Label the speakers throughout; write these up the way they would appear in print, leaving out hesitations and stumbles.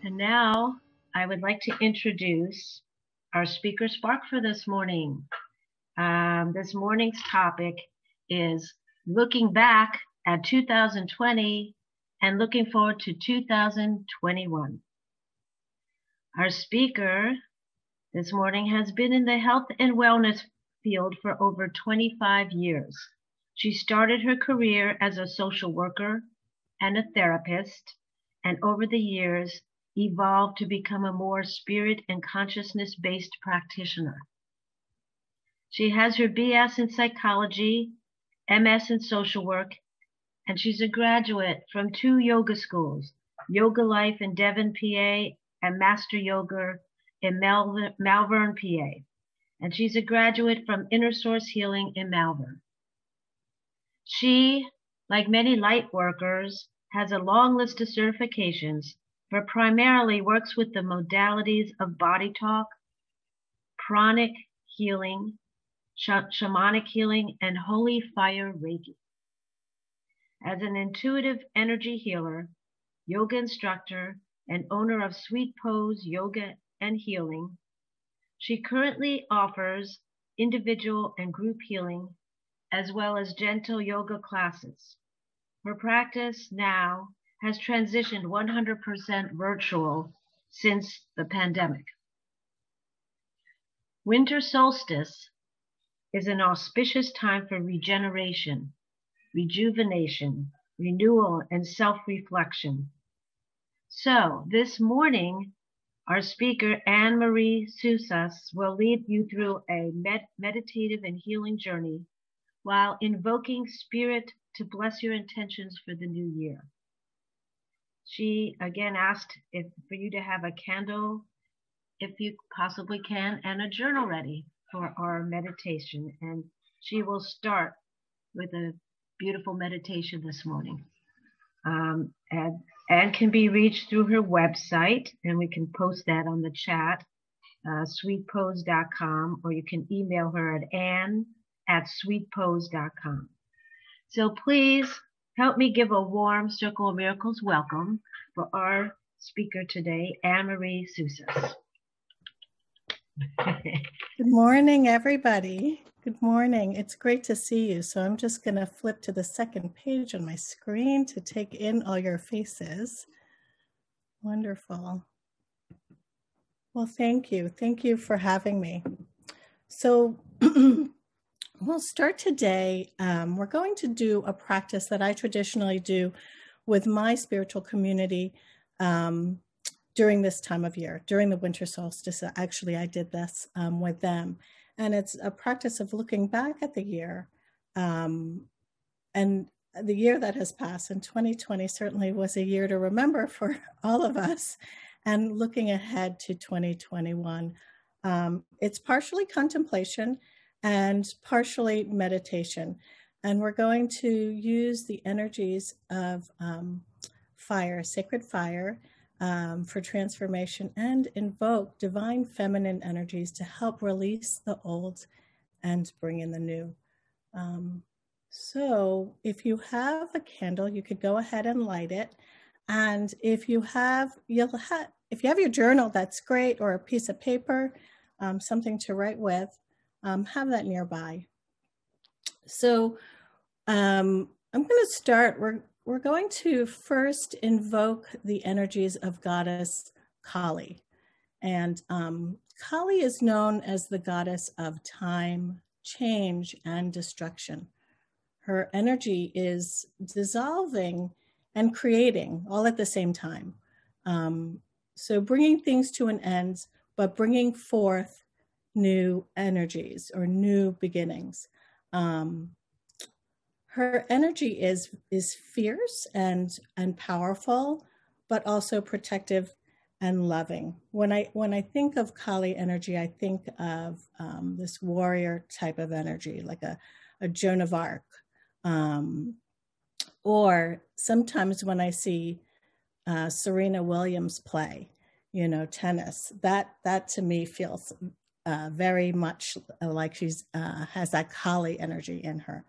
Speaker 1: And now I would like to introduce our speaker spark for this morning. This morning's topic is looking back at 2020 and looking forward to 2021. Our speaker this morning has been in the health and wellness field for over 25 years. She started her career as a social worker and a therapist, and over the years evolved to become a more spirit and consciousness-based practitioner. She has her BS in psychology, MS in social work, and she's a graduate from 2 yoga schools, Yoga Life in Devon, PA, and Master Yoga in Malvern, PA. And she's a graduate from Inner Source Healing in Malvern. She, like many light workers, has a long list of certifications, but primarily works with the modalities of BodyTalk, Pranic Healing, Shamanic Healing, and Holy Fire Reiki. As an intuitive energy healer, yoga instructor, and owner of Sweet Pose Yoga and Healing, she currently offers individual and group healing, as well as gentle yoga classes. Her practice now has transitioned 100% virtual since the pandemic. Winter solstice is an auspicious time for regeneration, rejuvenation, renewal, and self-reflection. So this morning, our speaker, Marie Susas, will lead you through a meditative and healing journey while invoking spirit to bless your intentions for the new year. She again asked for you to have a candle, if you possibly can, and a journal ready for our meditation. And she will start with a beautiful meditation this morning. And can be reached through her website, and we can post that on the chat, sweetpose.com, or you can email her at ann@sweetpose.com. So please help me give a warm Circle of Miracles welcome for our speaker today, Marie Susas.
Speaker 2: Good morning, everybody. Good morning. It's great to see you. So I'm just going to flip to the second page on my screen to take in all your faces. Wonderful. Well, thank you. Thank you for having me. So we'll start today. We're going to do a practice that I traditionally do with my spiritual community during this time of year, during the winter solstice. Actually, I did this with them. And it's a practice of looking back at the year and the year that has passed. And 2020 certainly was a year to remember for all of us, and looking ahead to 2021. It's partially contemplation and partially meditation. And we're going to use the energies of fire, sacred fire, for transformation, and invoke divine feminine energies to help release the old and bring in the new. So if you have a candle, you could go ahead and light it. And if you have your journal, that's great, or a piece of paper, something to write with, have that nearby. So I'm going to start. We're going to first invoke the energies of goddess Kali. And Kali is known as the goddess of time, change, and destruction. Her energy is dissolving and creating all at the same time. So bringing things to an end, but bringing forth new energies or new beginnings. Her energy is fierce and powerful, but also protective and loving. When I think of Kali energy, I think of this warrior type of energy, like a Joan of Arc. Or sometimes when I see Serena Williams play, tennis, that to me feels very much like she's has that Kali energy in her.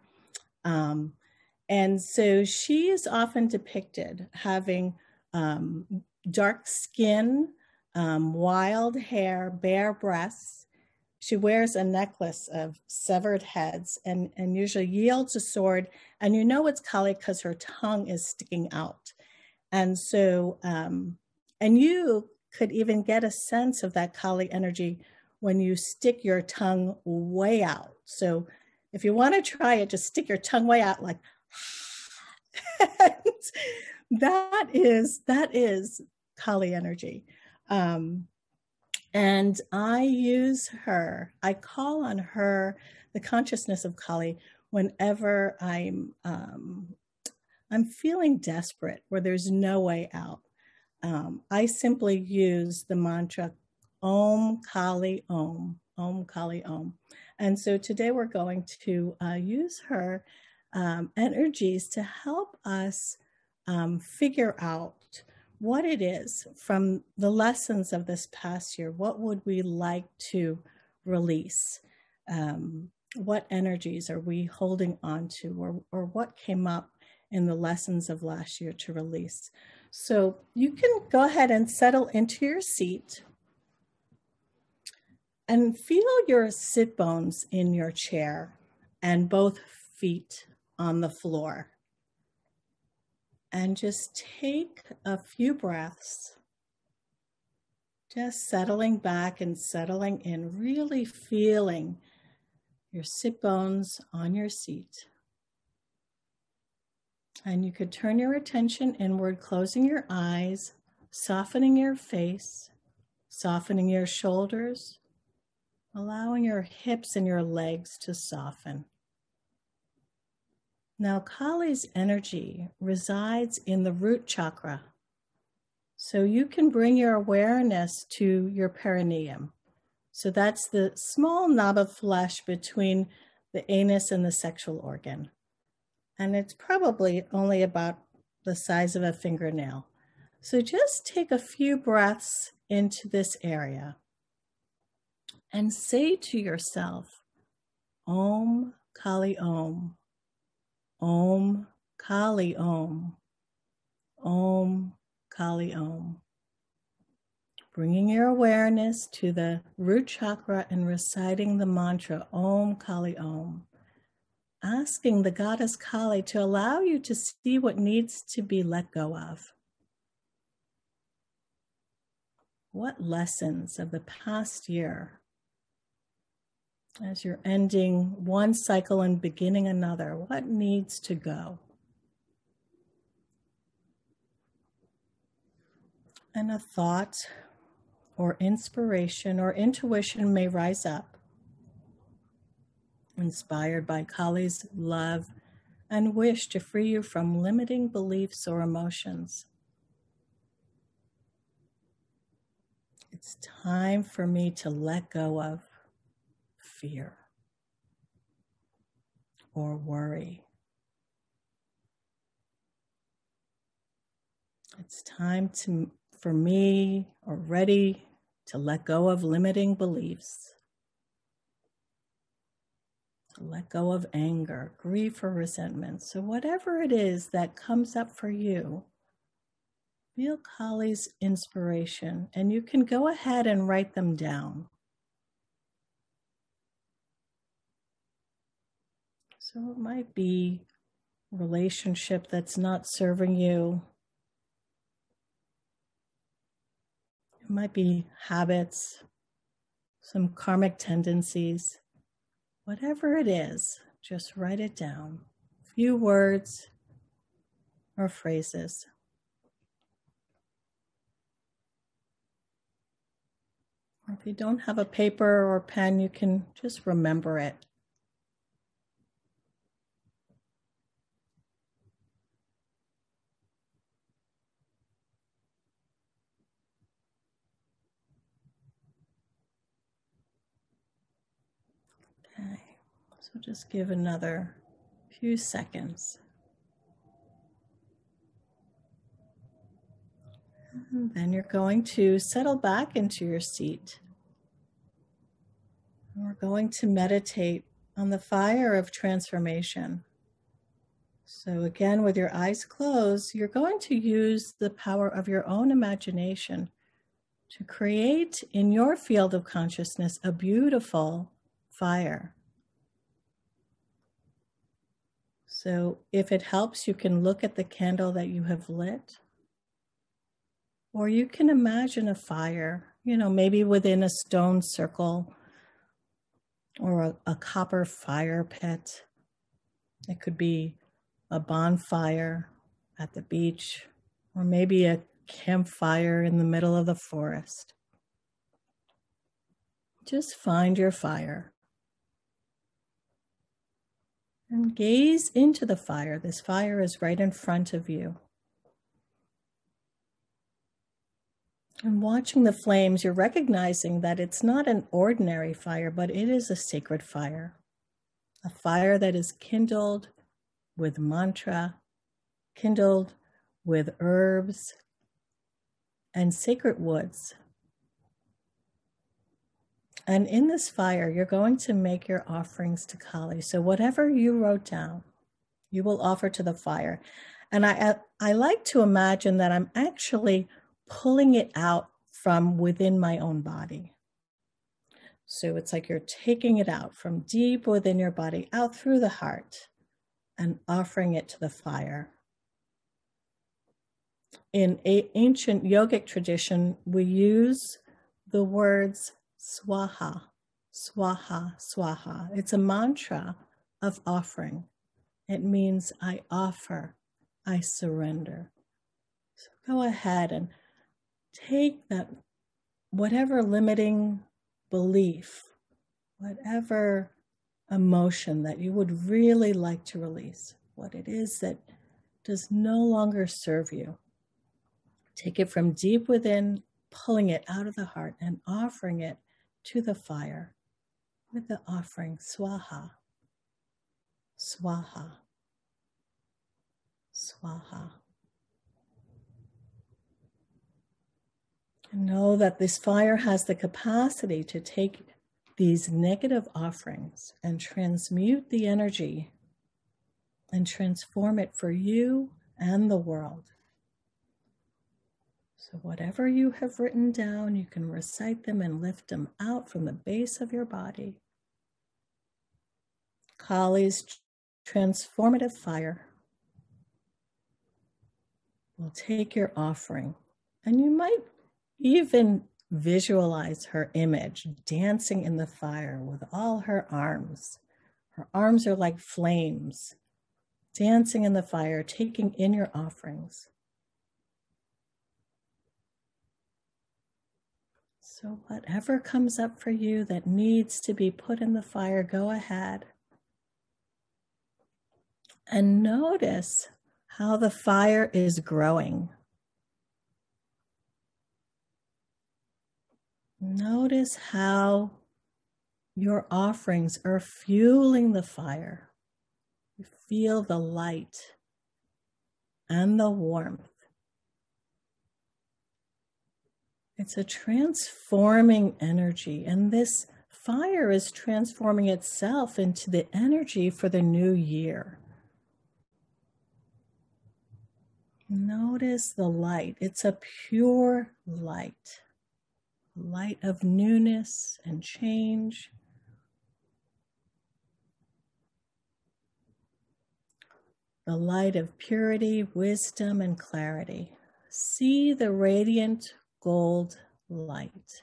Speaker 2: And so she is often depicted having dark skin, wild hair, bare breasts. She wears a necklace of severed heads and usually yields a sword. And you know it's Kali because her tongue is sticking out. And so, and you could even get a sense of that Kali energy when you stick your tongue way out. So if you want to try it, just stick your tongue way out like, that is Kali energy. And I use her, I call on her, the consciousness of Kali, whenever I'm feeling desperate, where there's no way out. I simply use the mantra, Om Kali Om, Om Kali Om. And so today we're going to use her energies to help us figure out what it is from the lessons of this past year. What would we like to release? What energies are we holding on to, or what came up in the lessons of last year to release? So you can go ahead and settle into your seat and feel your sit bones in your chair and both feet on the floor. And just take a few breaths, just settling back and settling in, really feeling your sit bones on your seat. And you could turn your attention inward, closing your eyes, softening your face, softening your shoulders, allowing your hips and your legs to soften. Now, Kali's energy resides in the root chakra. So you can bring your awareness to your perineum. So that's the small knob of flesh between the anus and the sexual organ. And it's probably only about the size of a fingernail. So just take a few breaths into this area and say to yourself, Om Kali Om, Om Kali Om, Om Kali Om. Bringing your awareness to the root chakra and reciting the mantra Om Kali Om. Asking the goddess Kali to allow you to see what needs to be let go of. What lessons of the past year, as you're ending one cycle and beginning another, what needs to go? And a thought or inspiration or intuition may rise up, inspired by Kali's love and wish to free you from limiting beliefs or emotions. It's time for me to let go of fear or worry. It's time for me or ready to let go of limiting beliefs. To let go of anger, grief, or resentment. So whatever it is that comes up for you, feel Kali's inspiration, and you can go ahead and write them down. So it might be a relationship that's not serving you. It might be habits, some karmic tendencies. Whatever it is, just write it down. A few words or phrases. Or if you don't have a paper or pen, you can just remember it. Okay, so just give another few seconds. And then you're going to settle back into your seat. And we're going to meditate on the fire of transformation. So again, with your eyes closed, you're going to use the power of your own imagination to create in your field of consciousness a beautiful fire. So if it helps, you can look at the candle that you have lit, or you can imagine a fire, maybe within a stone circle or a copper fire pit. It could be a bonfire at the beach, or maybe a campfire in the middle of the forest. Just find your fire and gaze into the fire. This fire is right in front of you. And watching the flames, you're recognizing that it's not an ordinary fire, but it is a sacred fire. A fire that is kindled with mantra, kindled with herbs and sacred woods. And in this fire, you're going to make your offerings to Kali. So whatever you wrote down, you will offer to the fire. And I like to imagine that I'm actually pulling it out from within my own body. So it's like you're taking it out from deep within your body, out through the heart, and offering it to the fire. In ancient yogic tradition, we use the words swaha, swaha, swaha. It's a mantra of offering. It means I offer, I surrender. So go ahead and take that, whatever limiting belief, whatever emotion that you would really like to release, what it is that does no longer serve you. Take it from deep within, pulling it out of the heart and offering it to the fire with the offering swaha, swaha, swaha. And know that this fire has the capacity to take these negative offerings and transmute the energy and transform it for you and the world. So whatever you have written down, you can recite them and lift them out from the base of your body. Kali's transformative fire will take your offering, and you might even visualize her image dancing in the fire with all her arms. Her arms are like flames, dancing in the fire, taking in your offerings. So whatever comes up for you that needs to be put in the fire, go ahead. And notice how the fire is growing. Notice how your offerings are fueling the fire. You feel the light and the warmth. It's a transforming energy, and this fire is transforming itself into the energy for the new year. Notice the light. It's a pure light. Light of newness and change. The light of purity, wisdom, and clarity. See the radiant gold light.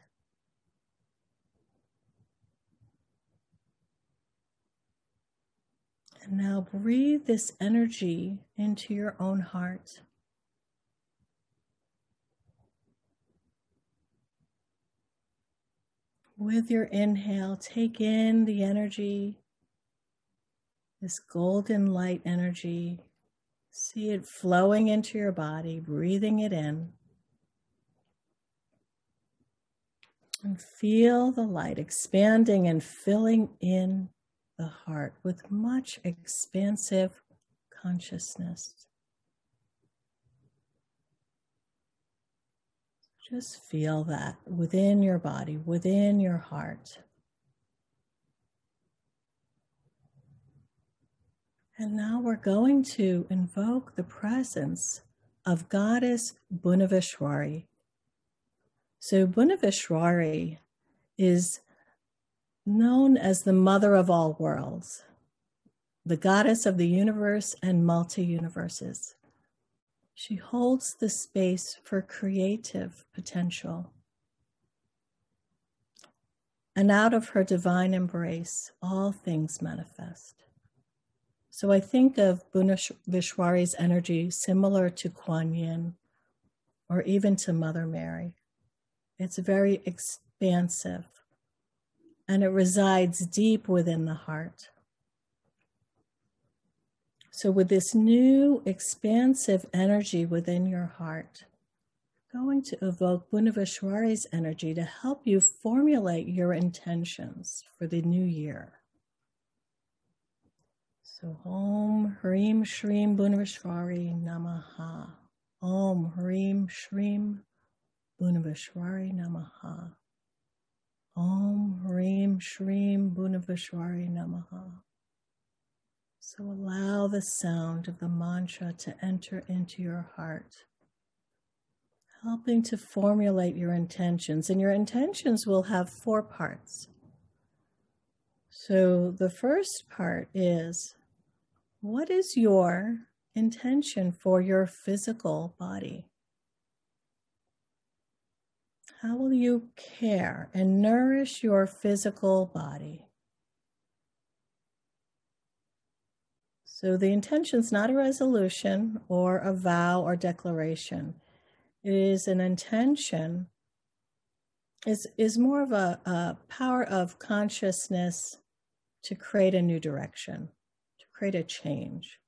Speaker 2: And now breathe this energy into your own heart. With your inhale, take in the energy, this golden light energy. See it flowing into your body, breathing it in. And feel the light expanding and filling in the heart with much expansive consciousness. Just feel that within your body, within your heart. And now we're going to invoke the presence of Goddess Bunavishwari. So Bunavishwari is known as the mother of all worlds, the goddess of the universe and multi-universes. She holds the space for creative potential. And out of her divine embrace, all things manifest. So I think of Bunavishwari's energy similar to Kuan Yin or even to Mother Mary. It's very expansive and it resides deep within the heart. So with this new expansive energy within your heart, I'm going to evoke Bunavishwari's energy to help you formulate your intentions for the new year. So Om Hrim Shrim Bunavishwari Namaha. Om Hrim Shrim Bunavishwari Namaha. Om Hrim Shrim Bunavishwari Namaha. So allow the sound of the mantra to enter into your heart, helping to formulate your intentions. And your intentions will have 4 parts. So the first part is, what is your intention for your physical body? How will you care and nourish your physical body? So the intention is not a resolution or a vow or declaration. It is an intention, is more of a power of consciousness to create a new direction, to create a change.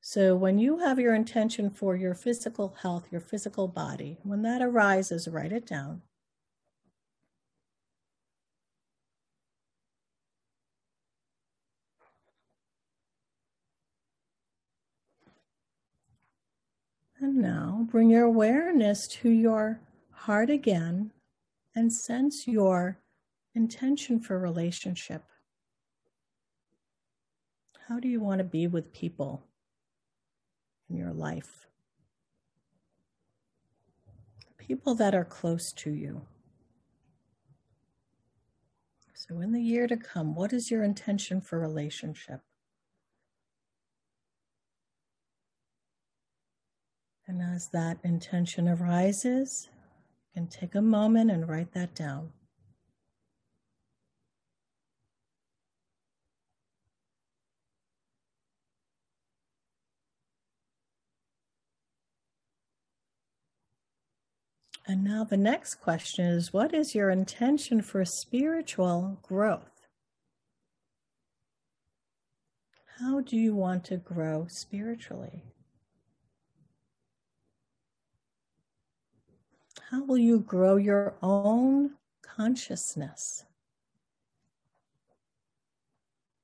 Speaker 2: So when you have your intention for your physical health, your physical body, when that arises, write it down. And now bring your awareness to your heart again and sense your intention for relationship. How do you want to be with people in your life? People that are close to you. So in the year to come, what is your intention for relationship? And as that intention arises, you can take a moment and write that down. And now the next question is, what is your intention for spiritual growth? How do you want to grow spiritually? How will you grow your own consciousness?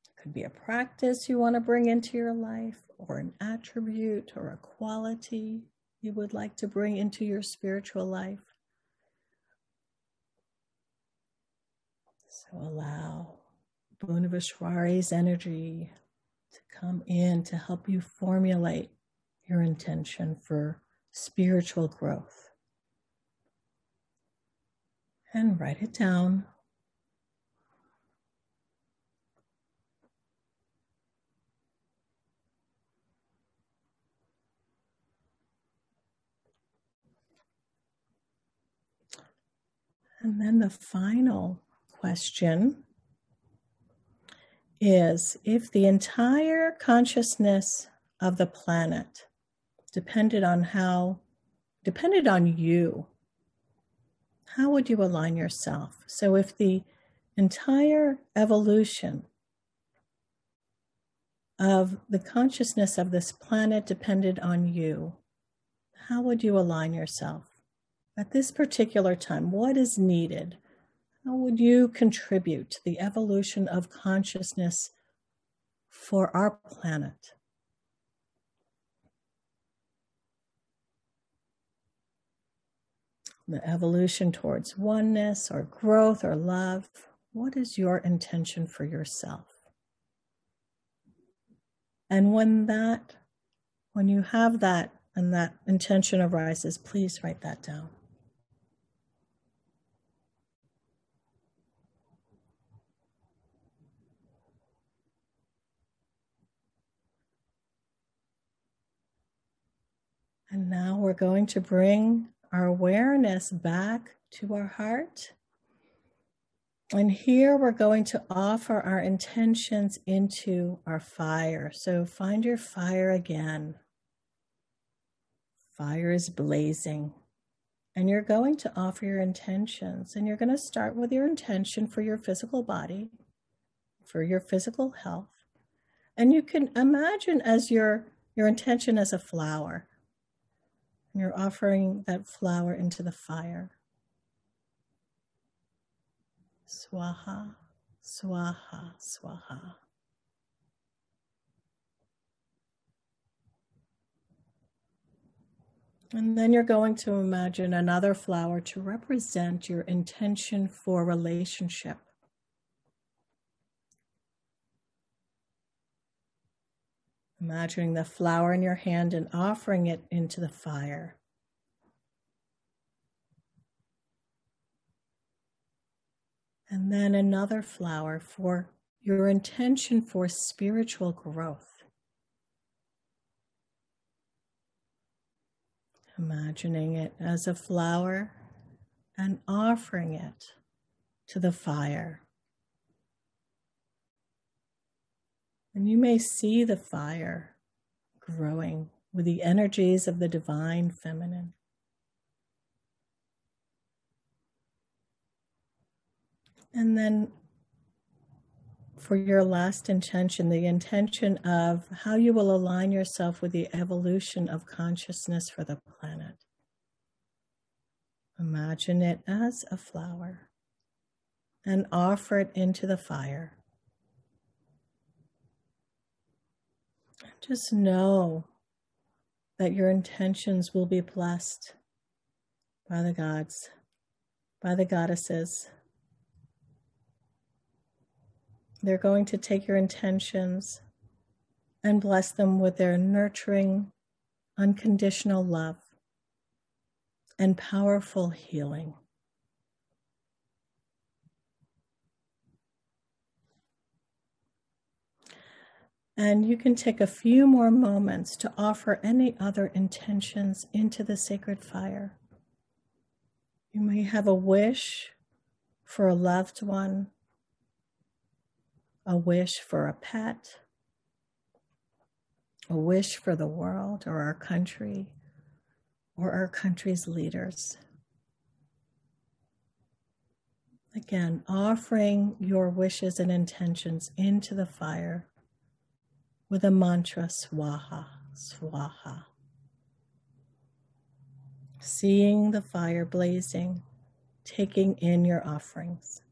Speaker 2: It could be a practice you want to bring into your life, or an attribute or a quality you would like to bring into your spiritual life. So allow Bunavishwari's energy to come in to help you formulate your intention for spiritual growth. And write it down. And then the final question is, if the entire consciousness of the planet depended on you, how would you align yourself? So if the entire evolution of the consciousness of this planet depended on you, how would you align yourself? At this particular time, what is needed? How would you contribute to the evolution of consciousness for our planet? The evolution towards oneness or growth or love. What is your intention for yourself? And when you have that and that intention arises, please write that down. And now we're going to bring our awareness back to our heart. And here we're going to offer our intentions into our fire. So find your fire again. Fire is blazing. And you're going to offer your intentions. And you're going to start with your intention for your physical body, for your physical health. And you can imagine as your intention as a flower. And you're offering that flower into the fire. Swaha, swaha, swaha. And then you're going to imagine another flower to represent your intention for relationship. Imagining the flower in your hand and offering it into the fire. And then another flower for your intention for spiritual growth. Imagining it as a flower and offering it to the fire. And you may see the fire growing with the energies of the divine feminine. And then for your last intention, the intention of how you will align yourself with the evolution of consciousness for the planet. Imagine it as a flower and offer it into the fire. Just know that your intentions will be blessed by the gods, by the goddesses. They're going to take your intentions and bless them with their nurturing, unconditional love and powerful healing. And you can take a few more moments to offer any other intentions into the sacred fire. You may have a wish for a loved one, a wish for a pet, a wish for the world or our country or our country's leaders. Again, offering your wishes and intentions into the fire with a mantra, swaha, swaha. Seeing the fire blazing, taking in your offerings.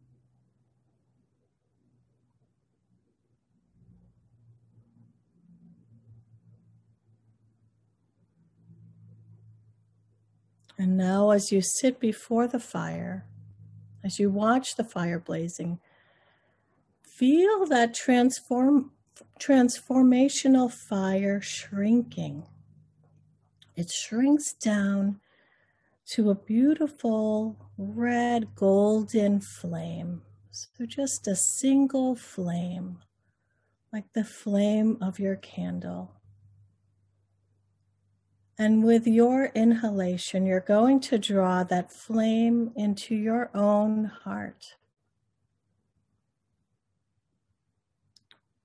Speaker 2: And now as you sit before the fire, as you watch the fire blazing, feel that transformational fire shrinking. It shrinks down to a beautiful red golden flame. So just a single flame, like the flame of your candle. And with your inhalation, you're going to draw that flame into your own heart.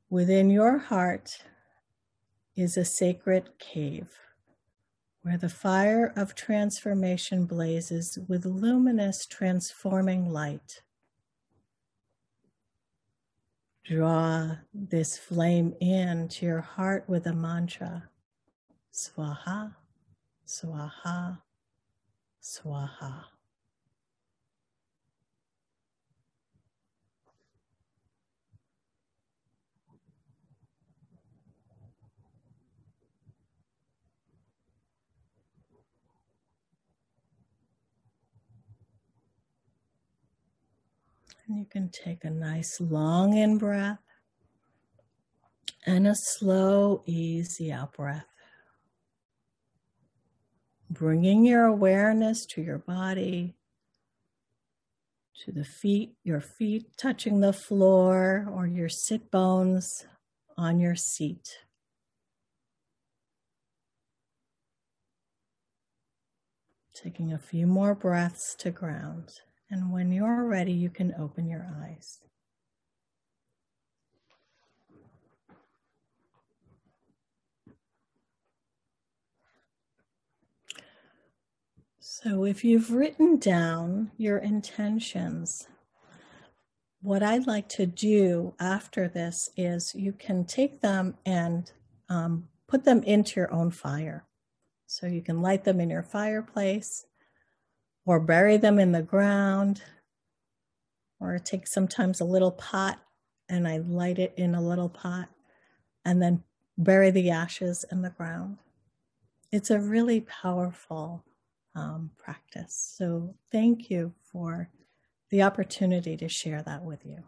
Speaker 2: Within your heart is a sacred cave where the fire of transformation blazes with luminous transforming light. Draw this flame into your heart with a mantra. Swaha, swaha, swaha. And you can take a nice long in-breath And a slow, easy out breath. Bringing your awareness to your body, to the feet, your feet touching the floor or your sit bones on your seat. Taking a few more breaths to ground. And when you're ready, you can open your eyes. So if you've written down your intentions, what I'd like to do after this is you can take them and put them into your own fire. So you can light them in your fireplace or bury them in the ground, or take sometimes a little pot and I light it in a little pot and then bury the ashes in the ground. It's a really powerful practice. So thank you for the opportunity to share that with you.